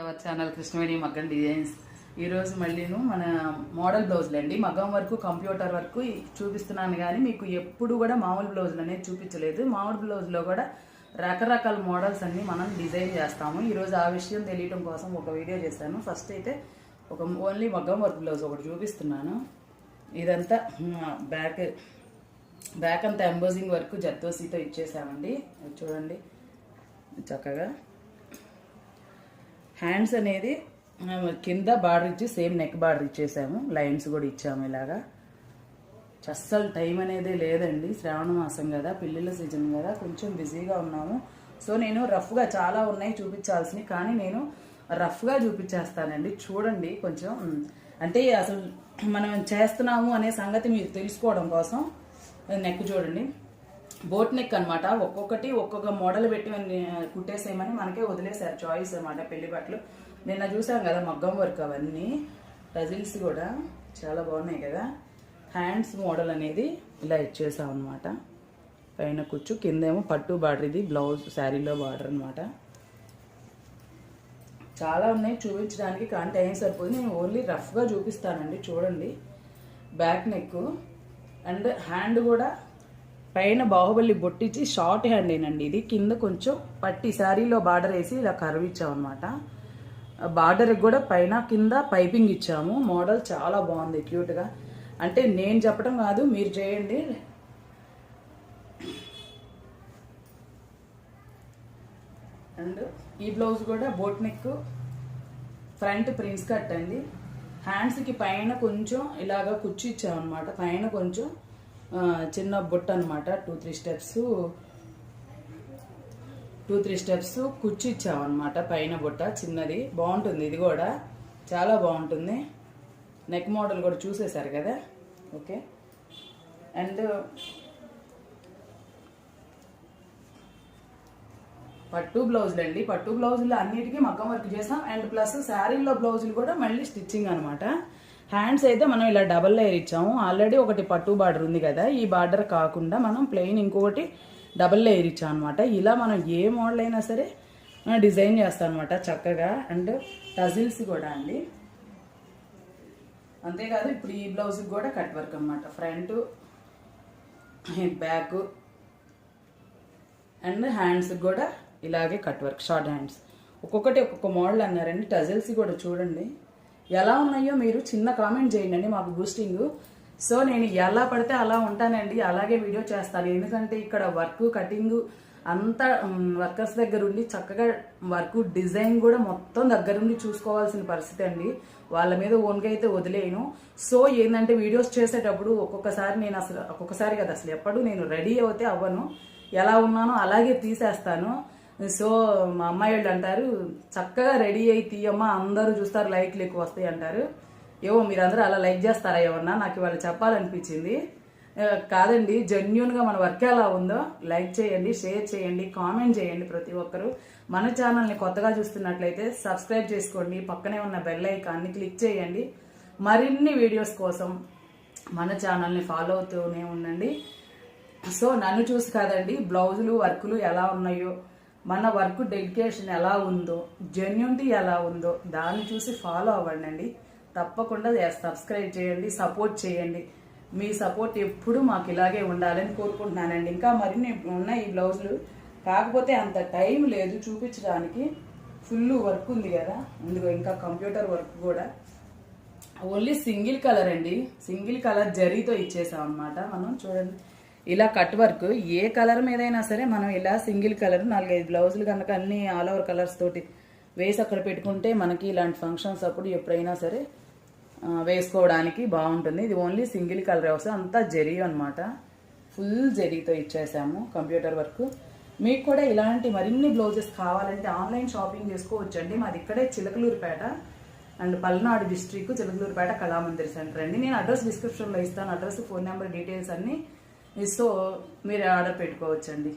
Our channel Krishnaveni మగ్గం designs. ఈరోజు మళ్ళీను మన మోడల్ బ్లౌజులు అండి. మగ్గం వరకు కంప్యూటర్ వరకు చూపిస్తున్నాను కానీ మీకు ఎప్పుడు కూడా మామూలు బ్లౌజులు అనేది చూపించలేదు. మామూలు బ్లౌజ్లో కూడా రకరకాల మోడల్స్ అన్ని మనం డిజైన్ చేస్తాము. ఈరోజు ఆ విషయం తెలియటం కోసం ఒక వీడియో చేశాను. ఫస్ట్ అయితే ఒక ఓన్లీ మగ్గం వర్క్ బ్లౌజ్ ఒకటి చూపిస్తున్నాను. ఇదంతా బ్యాక్ అంతా ఎంబోజింగ్ వర్క్ జర్దోసీతో ఇచ్చేసామండి. చూడండి చక్కగా. హ్యాండ్స్ అనేది కింద బార్డర్ ఇచ్చి సేమ్ నెక్ బార్డర్ ఇచ్చేసాము. లైన్స్ కూడా ఇచ్చాము. ఇలాగా అస్సలు టైం అనేది లేదండి. శ్రావణ మాసం కదా, పిల్లల సీజన్ కదా, కొంచెం బిజీగా ఉన్నాము. సో నేను రఫ్గా చాలా ఉన్నాయి చూపించాల్సినవి, కానీ నేను రఫ్గా చూపించేస్తానండి. చూడండి కొంచెం, అంటే అసలు మనం చేస్తున్నాము అనే సంగతి మీరు తెలుసుకోవడం కోసం. నెక్ చూడండి, బోట్ నెక్ అనమాట. ఒక్కొక్కటి ఒక్కొక్క మోడల్ పెట్టి కుట్టేసేయమని మనకే వదిలేసారు చాయిస్ అనమాట. పెళ్లి బట్టలు నిన్న చూసాం కదా, మగ్గం వర్క్ అవన్నీ టజిల్స్ కూడా చాలా బాగున్నాయి కదా. హ్యాండ్స్ మోడల్ అనేది ఇలా ఇచ్చేసాం అనమాట. పైన కుచ్చు, కిందేమో పట్టు బార్డర్. ఇది బ్లౌజ్ శారీలో బార్డర్ అనమాట. చాలా ఉన్నాయి చూపించడానికి, కానీ టైం సరిపోయింది. నేను ఓన్లీ రఫ్గా చూపిస్తానండి. చూడండి, బ్యాక్ నెక్ అండ్ హ్యాండ్ కూడా పైన బాహుబలి బొట్టించి షార్ట్ హ్యాండ్ ఏనండి ఇది. కింద కొంచెం పట్టి శారీలో బార్డర్ వేసి ఇలా కర్వ్ ఇచ్చామన్నమాట. బార్డర్కి కూడా పైన కింద పైపింగ్ ఇచ్చాము. మోడల్ చాలా బాగుంది, క్యూట్గా. అంటే నేను చెప్పడం కాదు, మీరు చేయండి. అండ్ ఈ బ్లౌజ్ కూడా boat neck, front prince cut అండి. హ్యాండ్స్కి పైన కొంచెం ఇలాగా కుచ్చి ఇచ్చామన్నమాట. పైన కొంచెం చిన్న బొట్ట అనమాట. 2-3 స్టెప్స్ కుచ్చి ఇచ్చామన్నమాట. పైన బొట్ట చిన్నది, బాగుంటుంది. ఇది కూడా చాలా బాగుంటుంది. నెక్ మోడల్ కూడా చూసేశారు కదా. ఓకే. అండ్ పట్టు బ్లౌజులు అండి. పట్టు బ్లౌజులు అన్నిటికీ మగ్గం వర్క్ చేసాం. అండ్ ప్లస్ శారీలో బ్లౌజులు కూడా మళ్ళీ స్టిచ్చింగ్ అనమాట. హ్యాండ్స్ అయితే మనం ఇలా డబల్ లేయర్ ఇచ్చాము. ఆల్రెడీ ఒకటి పట్టు బార్డర్ ఉంది కదా, ఈ బార్డర్ కాకుండా మనం ప్లెయిన్ ఇంకొకటి డబల్ లేయర్ ఇచ్చాం అనమాట. ఇలా మనం ఏ మోడల్ అయినా సరే డిజైన్ చేస్తాం అనమాట చక్కగా. అండ్ టజిల్స్ కూడా అండి. అంతేకాదు ఇప్పుడు ఈ బ్లౌజ్కి కూడా కట్ వర్క్ అనమాట. ఫ్రంట్, బ్యాక్ అండ్ హ్యాండ్స్కి కూడా ఇలాగే కట్ వర్క్, షార్ట్ హ్యాండ్స్. ఒక్కొక్కటి ఒక్కొక్క మోడల్ అన్నారండి. టజిల్స్ కూడా చూడండి ఎలా ఉన్నాయో మీరు చిన్న కామెంట్ చేయండి, మాకు బూస్టింగ్. సో నేను ఎలా పడితే అలా ఉంటానండి, అలాగే వీడియో చేస్తాను. ఎందుకంటే ఇక్కడ వర్క్, కటింగ్ అంతా వర్కర్స్ దగ్గర ఉండి చక్కగా వర్క్, డిజైన్ కూడా మొత్తం దగ్గరుండి చూసుకోవాల్సిన పరిస్థితి అండి. వాళ్ళ మీద ఓన్గా అయితే వదిలేను. సో ఏంటంటే వీడియోస్ చేసేటప్పుడు ఒక్కొక్కసారి కదా, అసలు ఎప్పుడు నేను రెడీ అవుతే అవ్వను. ఎలా ఉన్నానో అలాగే తీసేస్తాను. సో మా అమ్మాయి వాళ్ళు అంటారు, చక్కగా రెడీ అయి తీయమ్మా, అందరూ చూస్తారు, లైక్లు ఎక్కువ వస్తాయి అంటారు. ఏవో మీరందరూ అలా లైక్ చేస్తారా ఏమన్నా, నాకు ఇవాళ చెప్పాలనిపించింది. కాదండి, జెన్యున్గా మన వర్క్ ఎలా ఉందో లైక్ చేయండి, షేర్ చేయండి, కామెంట్ చేయండి. ప్రతి ఒక్కరు మన ఛానల్ని కొత్తగా చూస్తున్నట్లయితే సబ్స్క్రైబ్ చేసుకోండి. పక్కనే ఉన్న బెల్ ఐకాన్ని క్లిక్ చేయండి. మరిన్ని వీడియోస్ కోసం మన ఛానల్ని ఫాలో అవుతూనే ఉండండి. సో నన్ను చూసి కాదండి, బ్లౌజులు వర్కులు ఎలా ఉన్నాయో, మన వర్క్ డెడికేషన్ ఎలా ఉందో, జెన్యూనిటీ ఎలా ఉందో దాన్ని చూసి ఫాలో అవ్వండి. తప్పకుండా సబ్స్క్రైబ్ చేయండి, సపోర్ట్ చేయండి. మీ సపోర్ట్ ఎప్పుడు మాకు ఇలాగే ఉండాలని కోరుకుంటున్నానండి. ఇంకా మరిన్ని ఉన్నాయి ఈ బ్లౌజులు, కాకపోతే అంత టైం లేదు చూపించడానికి. ఫుల్ వర్క్ ఉంది కదా, అందులో ఇంకా కంప్యూటర్ వర్క్ కూడా. ఓన్లీ సింగిల్ కలర్ అండి, సింగిల్ కలర్ జరీతో ఇచ్చేసాం అనమాట. మనం చూడండి ఇలా కట్ వర్క్, ఏ కలర్ మీదైనా సరే మనం ఇలా సింగిల్ కలర్ 4-5 బ్లౌజులు కనుక అన్ని ఆల్ ఓవర్ కలర్స్ తోటి వేసి అక్కడ పెట్టుకుంటే మనకి ఇలాంటి ఫంక్షన్స్ అప్పుడు ఎప్పుడైనా సరే వేసుకోవడానికి బాగుంటుంది. ఇది ఓన్లీ సింగిల్ కలర్ వస్తుంది, అంతా జరీ అనమాట. ఫుల్ జరీతో ఇచ్చేసాము కంప్యూటర్ వర్క్. మీకు కూడా ఇలాంటి మరిన్ని బ్లౌజెస్ కావాలంటే ఆన్లైన్ షాపింగ్ చేసుకోవచ్చండి. మాది ఇక్కడే Chilakaluripet and Palnadu district, Chilakaluripet Kalamandir centre అండి. నేను అడ్రస్ డిస్క్రిప్షన్లో ఇస్తాను, అడ్రస్, ఫోన్ నెంబర్, డీటెయిల్స్ అన్నీ. సో మీరు ఆర్డర్ పెట్టుకోవచ్చండి.